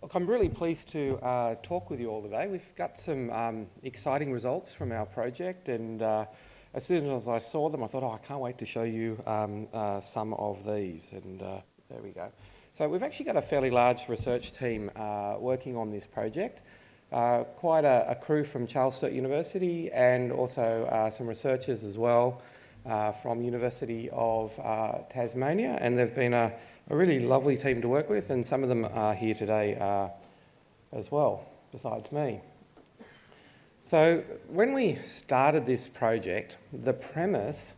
Look, I'm really pleased to talk with you all today. We've got some exciting results from our project, and as soon as I saw them, I thought, I can't wait to show you some of these, and there we go. So we've actually got a fairly large research team working on this project. Quite a crew from Sturt University, and also some researchers as well from University of Tasmania, and they've been a really lovely team to work with, and some of them are here today as well, besides me. So when we started this project, the premise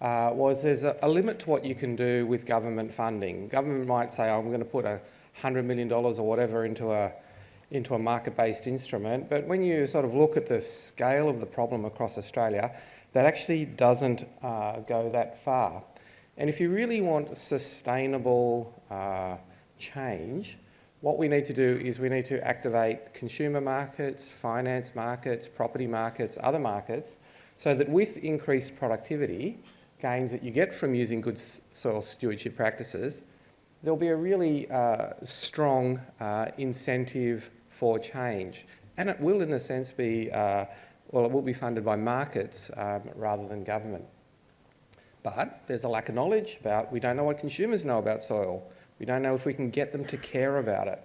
was there's a limit to what you can do with government funding. Government might say, I'm going to put $100 million or whatever into a market-based instrument, but when you sort of look at the scale of the problem across Australia, that actually doesn't go that far. And if you really want sustainable change, what we need to do is we need to activate consumer markets, finance markets, property markets, other markets, so that with increased productivity, gains that you get from using good soil stewardship practices, there'll be a really strong incentive for change. And it will, in a sense, be, it will be funded by markets rather than government. But there's a lack of knowledge we don't know what consumers know about soil. We don't know if we can get them to care about it.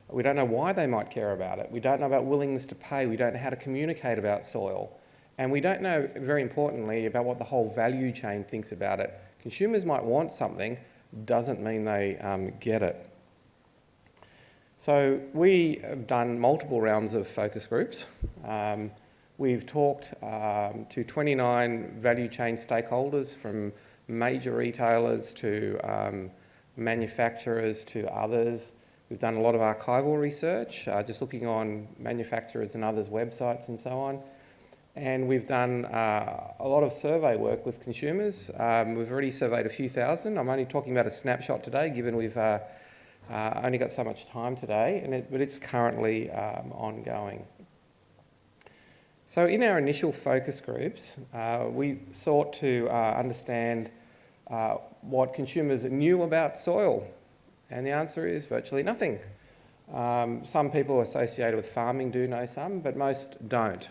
We don't know why they might care about it. We don't know about willingness to pay. We don't know how to communicate about soil. And we don't know, very importantly, about what the whole value chain thinks about it. Consumers might want something, doesn't mean they get it. So we have done multiple rounds of focus groups. We've talked to 29 value chain stakeholders, from major retailers to manufacturers to others. We've done a lot of archival research, just looking on manufacturers and others' websites and so on. And we've done a lot of survey work with consumers. We've already surveyed a few thousand. I'm only talking about a snapshot today, given we've only got so much time today, but it's currently ongoing. So in our initial focus groups, we sought to understand what consumers knew about soil, and the answer is virtually nothing. Some people associated with farming do know some, but most don't.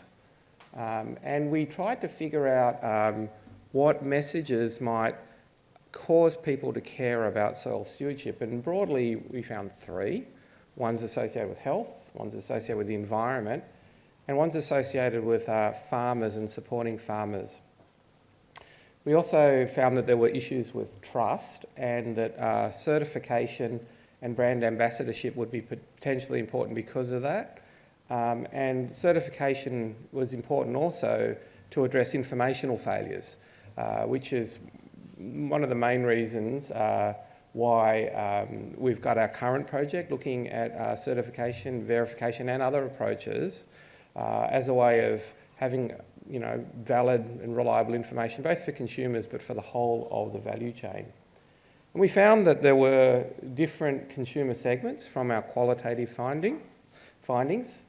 And we tried to figure out what messages might cause people to care about soil stewardship, and broadly we found three. One's associated with health, one's associated with the environment, and one's associated with farmers and supporting farmers. We also found that there were issues with trust, and that certification and brand ambassadorship would be potentially important because of that. And certification was important also to address informational failures, which is one of the main reasons why we've got our current project looking at certification, verification and other approaches as a way of having valid and reliable information, both for consumers but for the whole of the value chain. And we found that there were different consumer segments from our qualitative findings.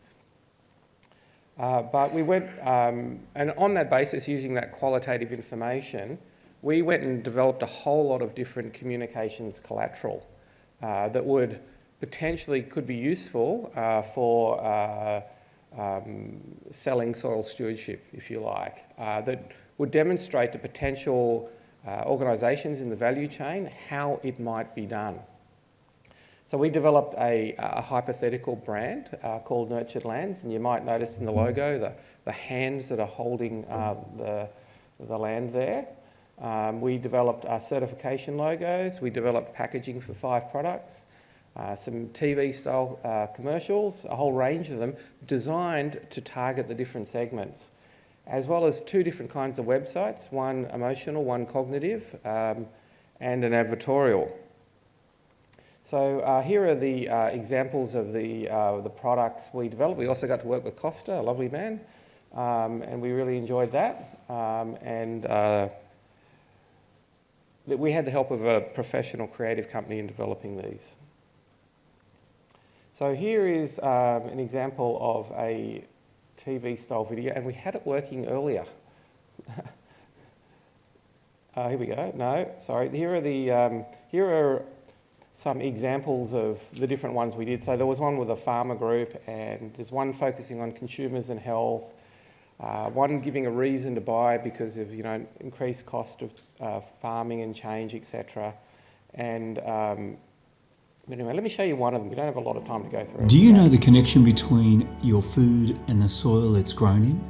But we went, and on that basis, using that qualitative information, we went and developed a whole lot of different communications collateral that would potentially could be useful for selling soil stewardship, if you like, that would demonstrate to potential organisations in the value chain how it might be done. So we developed a hypothetical brand called Nurtured Lands, and you might notice in the logo the hands that are holding the land there. We developed certification logos, we developed packaging for 5 products, some TV-style commercials, a whole range of them, designed to target the different segments, as well as 2 different kinds of websites, one emotional, one cognitive, and an advertorial. So here are the examples of the products we developed. We also got to work with Costa, a lovely man, and we really enjoyed that. We had the help of a professional creative company in developing these. So here is an example of a TV-style video, and we had it working earlier. Here we go. No, sorry. Here are some examples of the different ones we did. So there was one with a farmer group, and there's one focusing on consumers and health, one giving a reason to buy because of, you know, increased cost of farming and change, etc. And anyway, let me show you one of them. We don't have a lot of time to go through it. Do you know the connection between your food and the soil it's grown in?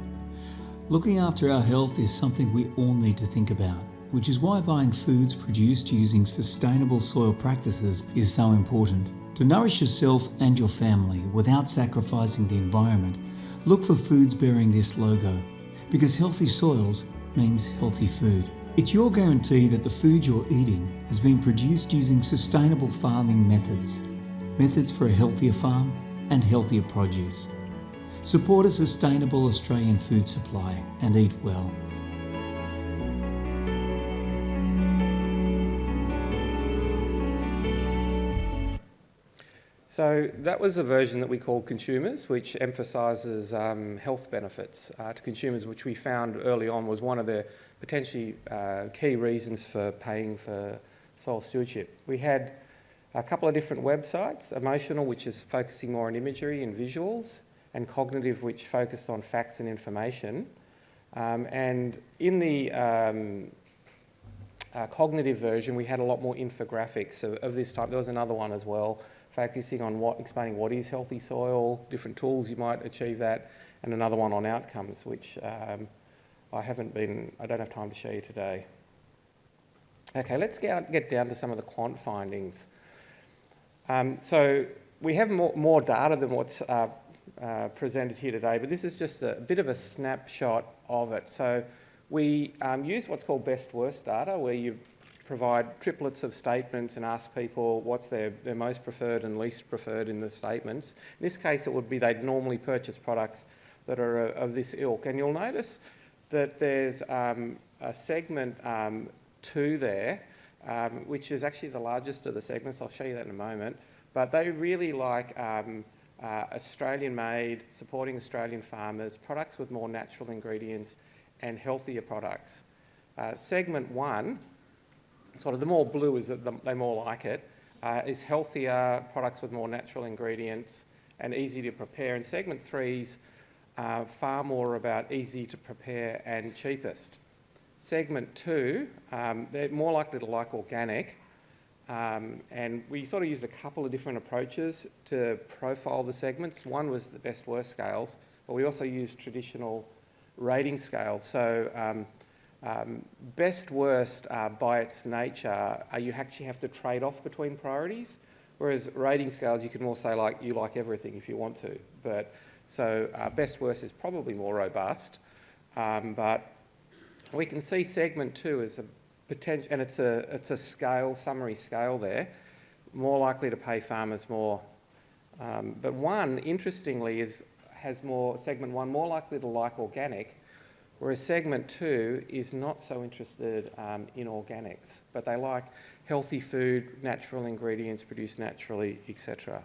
Looking after our health is something we all need to think about, which is why buying foods produced using sustainable soil practices is so important. To nourish yourself and your family without sacrificing the environment, look for foods bearing this logo, because healthy soils means healthy food. It's your guarantee that the food you're eating has been produced using sustainable farming methods for a healthier farm and healthier produce. Support a sustainable Australian food supply and eat well. So that was a version that we called Consumers, which emphasises health benefits to consumers, which we found early on was one of the potentially key reasons for paying for soil stewardship. We had a couple of different websites: Emotional, which is focusing more on imagery and visuals, and Cognitive, which focused on facts and information. And in the Cognitive version, we had a lot more infographics of this type. There was another one as well, focusing on explaining what is healthy soil, different tools you might achieve that, and another one on outcomes, which I don't have time to show you today. Okay, let's get down to some of the quant findings. So we have more data than what's presented here today, but this is just a bit of a snapshot of it. So we use what's called best-worst data, where you provide triplets of statements and ask people what's their most preferred and least preferred in the statements. In this case, it would be they'd normally purchase products that are of this ilk. And you'll notice that there's a segment 2 there, which is actually the largest of the segments. I'll show you that in a moment. But they really like Australian-made, supporting Australian farmers, products with more natural ingredients and healthier products. Segment 1, sort of the more blue is that they more like it, is healthier, products with more natural ingredients and easy to prepare. And segment 3's far more about easy to prepare and cheapest. Segment 2, they're more likely to like organic, and we sort of used a couple of different approaches to profile the segments. One was the best-worst scales, but we also used traditional rating scales. So best-worst, by its nature, you actually have to trade off between priorities, whereas rating scales, you can more say, like, you like everything if you want to. But so best-worst is probably more robust, but we can see segment 2 as a potential, and it's a scale, summary scale there, more likely to pay farmers more. But 1, interestingly, has more, segment 1, more likely to like organic, whereas segment 2 is not so interested in organics, but they like healthy food, natural ingredients produced naturally, etc.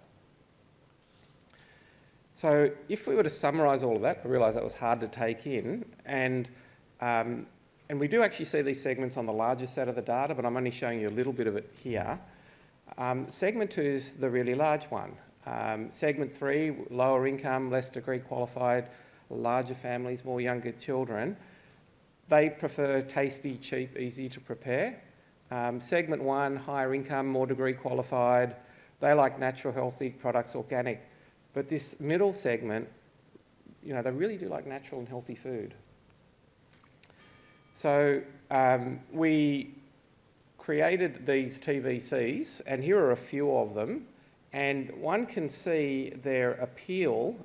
So if we were to summarise all of that, I realise that was hard to take in, and we do actually see these segments on the larger set of the data, but I'm only showing you a little bit of it here. Segment 2 is the really large one. Segment 3, lower income, less degree qualified, larger families, more younger children, they prefer tasty, cheap, easy to prepare. Segment 1, higher income, more degree qualified, they like natural, healthy products, organic. But this middle segment, you know, they really do like natural and healthy food. So we created these TVCs, and here are a few of them, and one can see their appeal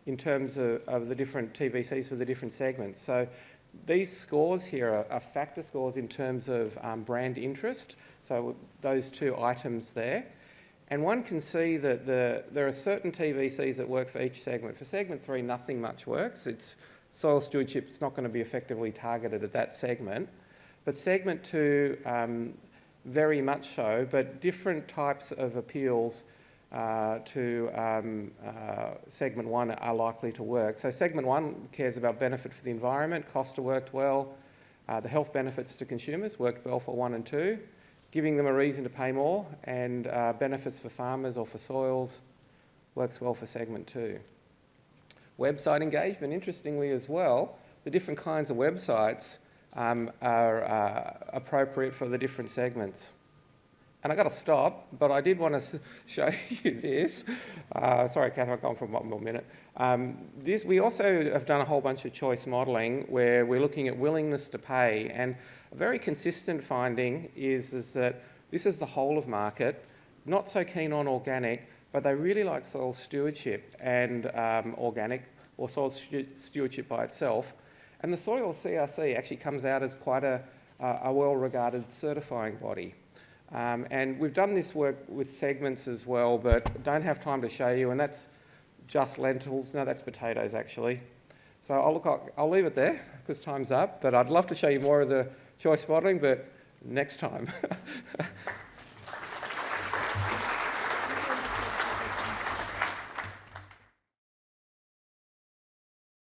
in terms of the different TVCs for the different segments. So these scores here are factor scores in terms of brand interest, so those 2 items there. And one can see that there are certain TVCs that work for each segment. For segment 3, nothing much works. It's soil stewardship, it's not going to be effectively targeted at that segment. But segment 2, very much so, but different types of appeals to segment 1 are likely to work. So segment 1 cares about benefit for the environment, Costa worked well, the health benefits to consumers worked well for 1 and 2. giving them a reason to pay more, and benefits for farmers or for soils, works well for segment 2. Website engagement, interestingly as well, the different kinds of websites are appropriate for the different segments. And I've got to stop, but I did want to show you this. Sorry, Kath, I've gone for one more minute. We also have done a whole bunch of choice modelling where we're looking at willingness to pay, and a very consistent finding is that this is the whole of market, not so keen on organic, but they really like soil stewardship and organic, or soil stewardship by itself. And the Soil CRC actually comes out as quite a well-regarded certifying body. And we've done this work with segments as well, but don't have time to show you, and that's just lentils. No, that's potatoes, actually. So I'll leave it there, because time's up, but I'd love to show you more of the choice modelling, but next time.